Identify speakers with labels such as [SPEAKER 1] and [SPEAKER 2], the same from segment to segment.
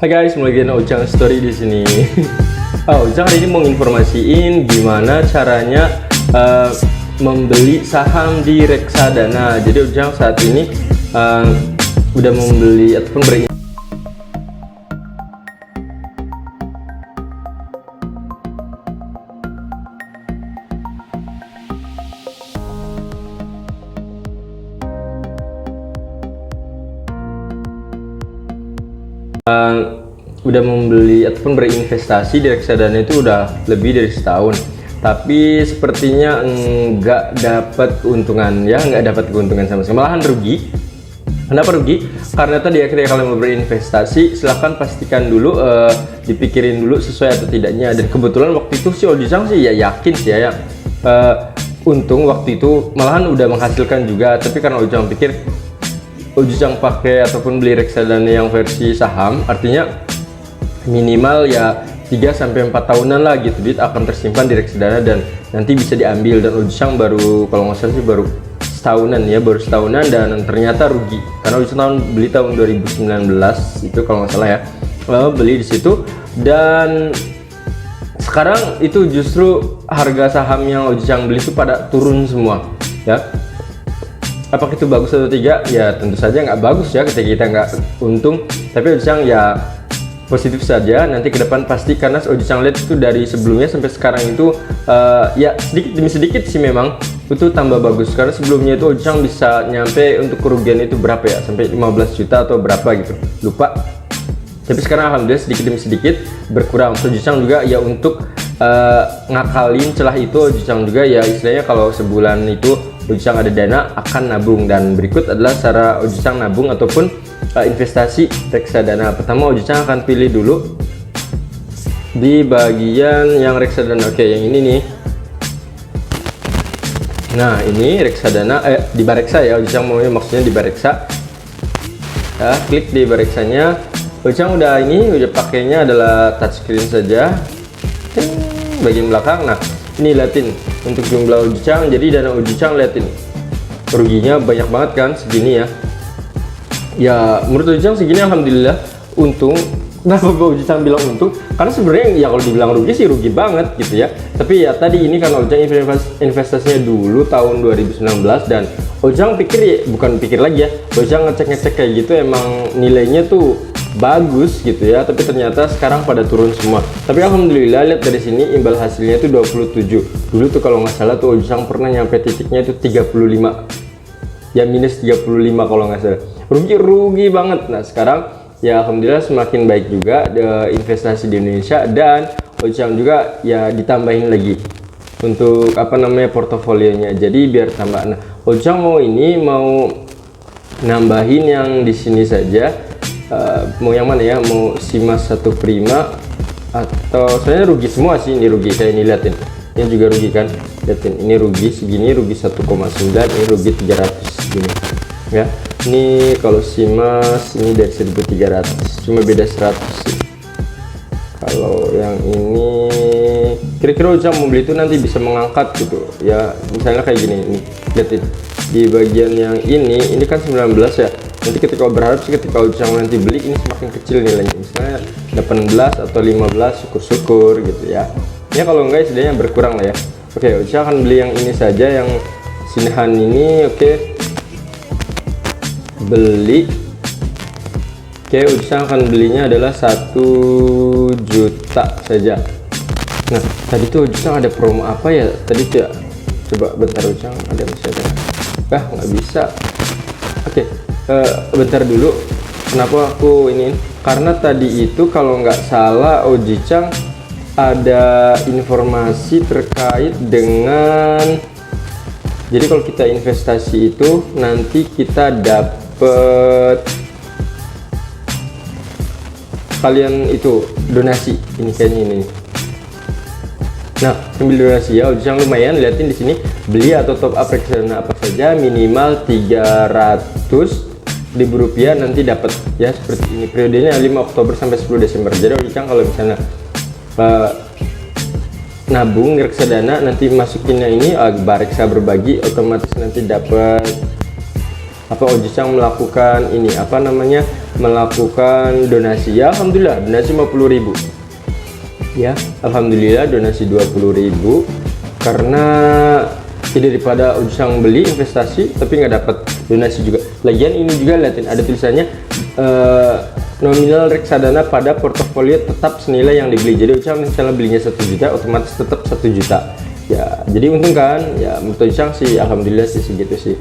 [SPEAKER 1] Hai guys, mulai lagi Ojang Story di sini. Ojang hari ini mau informasiin gimana caranya membeli saham di reksadana. Jadi Ojang saat ini udah membeli ataupun udah membeli ataupun berinvestasi di reksadana itu udah lebih dari setahun, tapi sepertinya nggak dapat keuntungan, ya nggak dapat keuntungan sama sekali, malahan rugi. Kenapa rugi? Karena tadi ketika kalian mau berinvestasi, silahkan pastikan dulu, dipikirin dulu sesuai atau tidaknya. Dan kebetulan waktu itu si Ojang sih ya yakin sih ya, untung waktu itu malahan udah menghasilkan juga. Tapi karena Ojang pikir Ojang pakai ataupun beli reksadana yang versi saham, artinya minimal ya 3-4 tahunan lah gitu, duit akan tersimpan di reksadana dan nanti bisa diambil. Dan Ojang baru, kalau nggak salah sih baru setahunan dan ternyata rugi karena Ojang beli tahun 2019 itu kalau nggak salah ya, beli di situ. Dan sekarang itu justru harga saham yang Ojang beli itu pada turun semua ya. Apakah itu bagus atau tidak? Ya tentu saja nggak bagus ya ketika kita nggak untung, tapi Ojang ya positif saja. Nanti ke depan pasti, karena Ojang lihat itu dari sebelumnya sampai sekarang itu ya sedikit demi sedikit sih memang itu tambah bagus. Karena sebelumnya itu Ojang bisa nyampe untuk kerugian itu berapa ya, sampai 15 juta atau berapa gitu, lupa. Tapi sekarang alhamdulillah sedikit demi sedikit berkurang. Ojang juga ya untuk ngakalin celah itu, Ojang juga ya istilahnya kalau sebulan itu Ojang ada dana akan nabung. Dan berikut adalah cara Ojang nabung ataupun investasi reksadana. Pertama Ojang akan pilih dulu di bagian yang reksadana. Oke, yang ini nih. Nah ini reksadana, di Bareksa ya, Ojang mau maksudnya di Bareksa ya. Klik di Bareksanya. Ojang udah pakainya adalah touchscreen saja. Bagian belakang, nah ini liatin untuk jumlah Ojang. Jadi dana Ojang liatin ruginya banyak banget kan, segini ya. Ya menurut Ojang segini alhamdulillah untung. Kenapa gue Ojang bilang untung? Karena sebenarnya ya kalau dibilang rugi sih rugi banget gitu ya. Tapi ya tadi ini kan Ojang investasinya dulu tahun 2019 dan Ojang pikir ya, bukan pikir lagi ya, Ojang ngecek kayak gitu emang nilainya tuh bagus gitu ya. Tapi ternyata sekarang pada turun semua. Tapi alhamdulillah lihat dari sini imbal hasilnya itu 27. Dulu tuh kalau nggak salah tuh Ojang pernah nyampe titiknya itu 35. Ya minus 35 kalau nggak salah. Rugi banget. Nah sekarang ya alhamdulillah semakin baik juga investasi di Indonesia, dan Ojang juga ya ditambahin lagi untuk portofolionya, jadi biar tambah. Nah Ojang mau nambahin yang di sini saja. Mau yang mana ya, mau Simas 1 Prima atau soalnya rugi semua sih, ini rugi kayak ini, liatin ini juga rugi kan, liatin ini rugi segini, rugi 1,9, ini rugi 300 segini ya. Ini kalau Simas ini dari 1300, cuma beda 100 sih. Kalau yang ini kira-kira Ojang mau beli itu nanti bisa mengangkat gitu ya, misalnya kayak gini, ini liatin di bagian yang ini kan 19 ya. Nanti ketika berharap sih ketika Ojang nanti beli ini semakin kecil nilainya, misalnya 18 atau 15, syukur-syukur gitu ya. Ya kalau enggak setidaknya berkurang lah ya. Oke, Ojang akan beli yang ini saja, yang Sinhan ini. Oke, beli. Oke, Ojang akan belinya adalah 1 juta saja. Nah tadi tuh Ojang ada promo apa ya tadi tuh ya, coba bentar, Ojang masih ada nggak bisa. Oke, bentar dulu, kenapa aku ini, karena tadi itu kalau nggak salah Ojang ada informasi terkait dengan, jadi kalau kita investasi itu nanti kita dapet kalian itu donasi, ini kayaknya ini. Nah sambil donasi ya, Ojang lumayan liatin di sini, beli atau top up reksadana apa saja minimal 300.000 rupiah nanti dapat ya, seperti ini. Periodenya 5 Oktober sampai 10 Desember. Jadi Ojang kalau misalnya nabung reksadana nanti masukinnya ini Bareksa berbagi, otomatis nanti dapat Ojang melakukan ini melakukan donasi. Ya alhamdulillah donasi 50.000 ya, alhamdulillah donasi 20.000 karena daripada Ujang beli investasi tapi nggak dapat donasi juga. Lagian ini juga liatin ada tulisannya nominal reksadana pada portofolio tetap senilai yang dibeli. Jadi Ujang misalnya belinya 1 juta otomatis tetap 1 juta ya, jadi untung kan ya. Menurut Ujang sih alhamdulillah sih segitu sih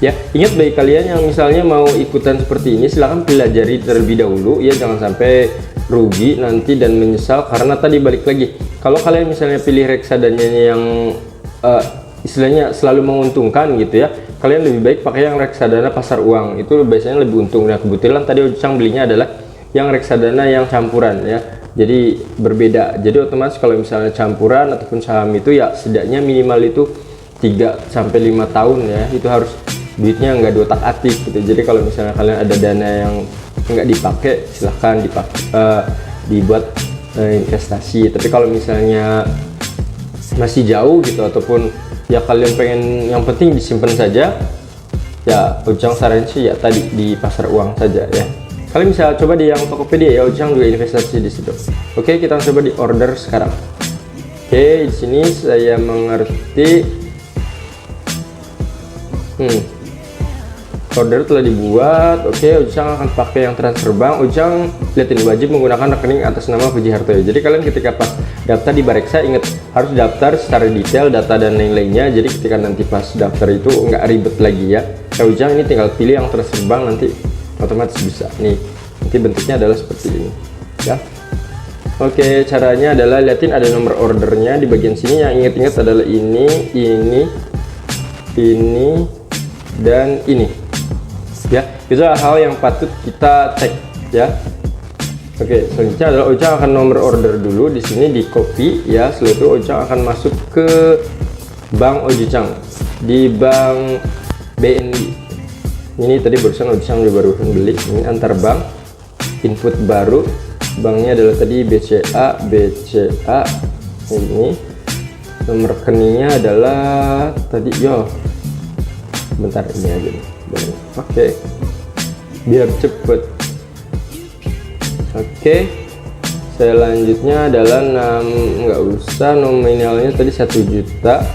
[SPEAKER 1] ya. Ingat bagi kalian yang misalnya mau ikutan seperti ini, silahkan pelajari terlebih dahulu ya, jangan sampai rugi nanti dan menyesal. Karena tadi balik lagi, kalau kalian misalnya pilih reksadananya yang istilahnya selalu menguntungkan gitu ya, kalian lebih baik pakai yang reksadana pasar uang, itu biasanya lebih untung. Nah kebetulan tadi Ujang belinya adalah yang reksadana yang campuran ya, jadi berbeda. Jadi otomatis kalau misalnya campuran ataupun saham itu ya setidaknya minimal itu 3 sampai 5 tahun ya, itu harus duitnya nggak diotak-atik gitu. Jadi kalau misalnya kalian ada dana yang nggak dipakai, silahkan dibuat investasi. Tapi kalau misalnya masih jauh gitu ataupun ya kalian pengen yang penting disimpan saja ya, Ujang saranin sih ya tadi di pasar uang saja ya. Kalian bisa coba di yang Tokopedia ya, Ujang juga investasi di situ. Oke, kita coba di order sekarang. Oke, di sini saya mengerti. Order telah dibuat. Oke, Ujang akan pakai yang transfer bank. Ujang lihat ini, wajib menggunakan rekening atas nama Puji Hartoyo. Jadi kalian ketika pas daftar di Bareksa, ingat harus daftar secara detail data dan lain-lainnya. Jadi ketika nanti pas daftar itu nggak ribet lagi ya. Ujang ini tinggal pilih yang transfer bank, nanti otomatis bisa nih. Nanti bentuknya adalah seperti ini ya. Oke, caranya adalah liatin ada nomor ordernya di bagian sini. Yang ingat-ingat adalah ini dan ini ya. Itu hal yang patut kita cek ya. Oke, selanjutnya adalah Ujang akan nomor order dulu di sini, di copy ya. Setelah itu Ujang akan masuk ke Bank Ojicang di Bank BNI. Ini tadi barusan Ujang baru beli, ini antar bank, input baru, banknya adalah tadi BCA. Ini nomor rekeningnya adalah tadi bentar ini aja nih. Oke, biar cepet. Oke, selanjutnya adalah nggak usah, nominalnya tadi 1 juta.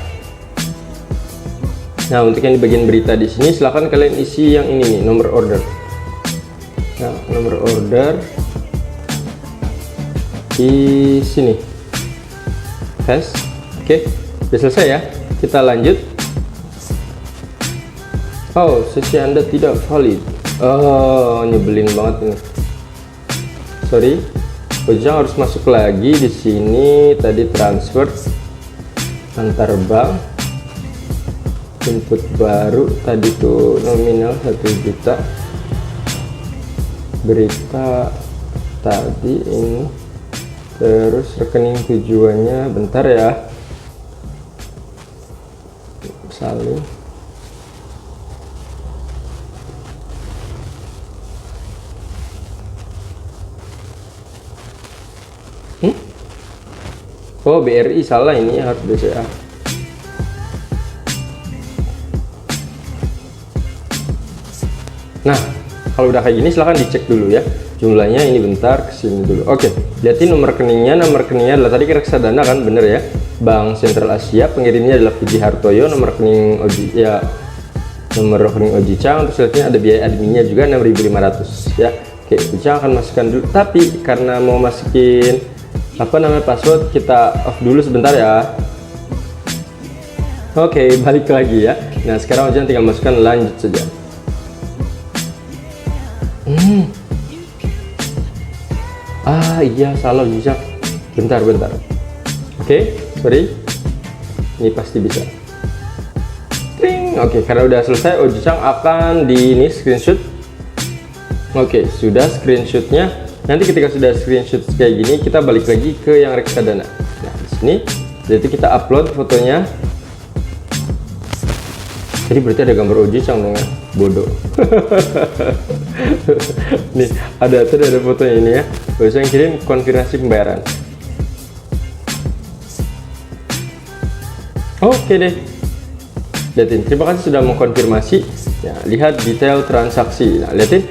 [SPEAKER 1] Nah untuk yang di bagian berita di sini silahkan kalian isi yang ini nih, nomor order. Nah nomor order di sini, paste. Oke, sudah selesai ya. Kita lanjut. Oh, sesi Anda tidak valid. Oh, nyebelin banget ini. Sorry, Ujang harus masuk lagi di sini. Tadi transfer antar bank. Input baru tadi tuh nominal 1 juta. Berita tadi ini, terus rekening tujuannya bentar ya, salin. Oh BRI salah, ini harus BCA. Nah kalau udah kayak gini silahkan dicek dulu ya jumlahnya. Ini bentar kesini dulu. Oke, lihatin nomor rekeningnya. Nomor rekeningnya adalah tadi reksadana kan, bener ya, Bank Sentral Asia. Pengirimnya adalah Puji Hartoyo. Nomor rekening nomor rekening Ojicang. Terus lihatnya ada biaya adminnya juga 6.500 ya. Oke, Ujang akan masukkan dulu, tapi karena mau masukin password, kita off dulu sebentar ya. Oke, balik lagi ya. Nah sekarang Ujang tinggal masukkan lanjut saja. Iya salah Ujang, bentar. Oke, sorry, ini pasti bisa. Oke, karena udah selesai, Ujang akan ini screenshot. Oke, sudah screenshotnya. Nanti ketika sudah screenshot kayak gini, kita balik lagi ke yang reksadana. Nah di sini jadi kita upload fotonya. Jadi berarti ada gambar Ojicang dong ya, bodoh. Nih ada fotonya ini ya. Ujang kirim konfirmasi pembayaran. Oke deh, lihatin, terima kasih sudah mengkonfirmasi ya. Lihat detail transaksi. Nah lihatin,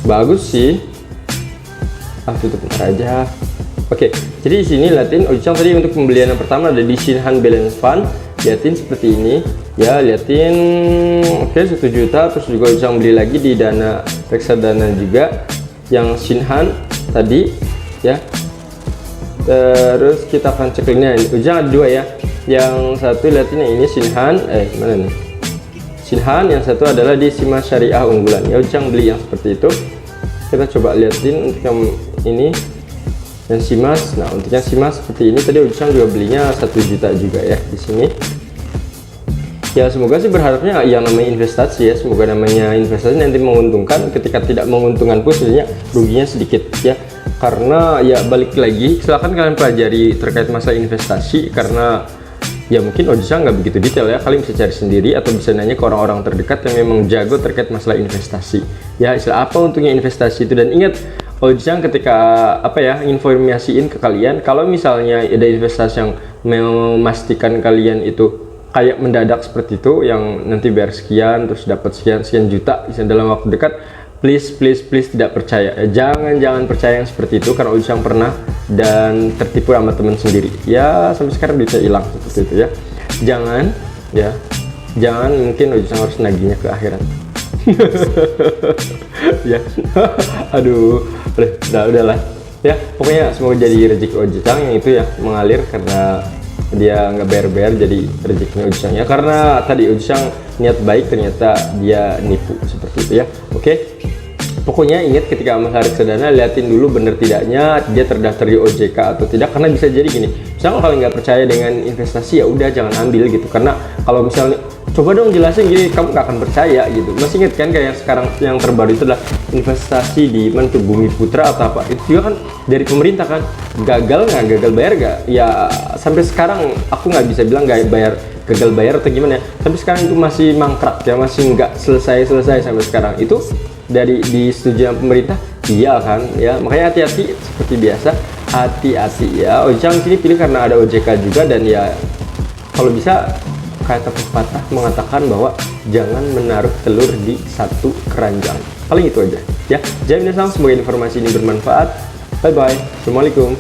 [SPEAKER 1] bagus sih. Tutup bentar aja. Oke, jadi di sini liatin Ojang tadi untuk pembelian yang pertama ada di Shinhan Balance Fund. Liatin seperti ini ya, liatin. Oke, 1 juta. Terus juga Ojang beli lagi di dana reksadana juga yang Shinhan tadi ya. Terus kita akan cek linknya. Ojang ada 2 ya. Yang satu liatin yang ini Shinhan, mana nih? Shinhan, yang satu adalah di Simas Syariah Unggulan. Ya Ojang beli yang seperti itu. Kita coba liatin untuk yang ini yang Simas. Nah, untuk yang Simas seperti ini tadi Ojang juga belinya 1 juta juga ya di sini. Ya semoga sih berharapnya yang namanya investasi ya, semoga namanya investasi nanti menguntungkan. Ketika tidak menguntungkan pun sebenarnya ruginya sedikit ya, karena ya balik lagi silahkan kalian pelajari terkait masalah investasi, karena ya mungkin Ojang nggak begitu detail ya, kalian bisa cari sendiri atau bisa nanya ke orang-orang terdekat yang memang jago terkait masalah investasi ya, istilah apa untungnya investasi itu. Dan ingat, Ojang ketika informasiin ke kalian kalau misalnya ada investasi yang memastikan kalian itu kayak mendadak seperti itu, yang nanti bayar sekian terus dapat sekian juta dalam waktu dekat, please tidak percaya. Jangan percaya yang seperti itu, karena Ojang pernah dan tertipu sama teman sendiri ya, sampai sekarang duitnya hilang seperti itu ya. Jangan mungkin Ojang harus nagihnya ke akhirat. Ya. Aduh, udahlah ya, pokoknya semoga jadi rezeki Ojang yang itu ya mengalir, karena dia nggak bayar jadi rezekinya Ojang ya, karena tadi Ojang niat baik ternyata dia nipu seperti itu ya. Oke, pokoknya ingat ketika masalah reksadana liatin dulu bener tidaknya dia terdaftar di OJK atau tidak, karena bisa jadi gini, misalnya kalau nggak percaya dengan investasi ya udah jangan ambil gitu, karena kalau misalnya coba dong jelasin gini, kamu nggak akan percaya gitu. Masih inget kan kayak sekarang yang terbaru itu adalah investasi di mana tuh, Bumi Putra atau apa, itu juga kan dari pemerintah kan, gagal bayar nggak ya, sampai sekarang aku nggak bisa bilang gagal bayar atau gimana ya, tapi sekarang itu masih mangkrak ya, masih nggak selesai sampai sekarang itu dari disetujui pemerintah. Iya kan ya, makanya hati-hati seperti biasa, hati-hati ya. Ojang sini pilih karena ada OJK juga, dan ya kalau bisa kata pepatah mengatakan bahwa jangan menaruh telur di satu keranjang. Paling itu aja ya. Semoga informasi ini bermanfaat. Bye bye. Assalamualaikum.